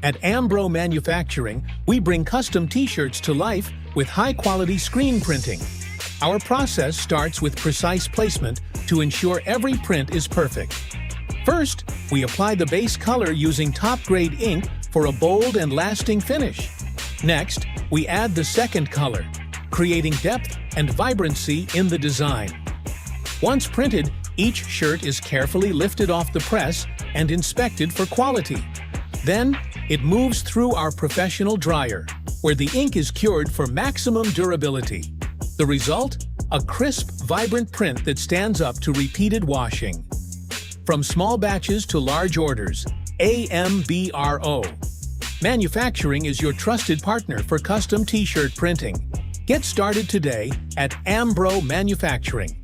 At AMBRO Manufacturing, we bring custom t-shirts to life with high-quality screen printing. Our process starts with precise placement to ensure every print is perfect. First, we apply the base color using top-grade ink for a bold and lasting finish. Next, we add the second color, creating depth and vibrancy in the design. Once printed, each shirt is carefully lifted off the press and inspected for quality. Then, it moves through our professional dryer, where the ink is cured for maximum durability. The result? A crisp, vibrant print that stands up to repeated washing. From small batches to large orders, AMBRO Manufacturing is your trusted partner for custom t-shirt printing. Get started today at AMBRO Manufacturing.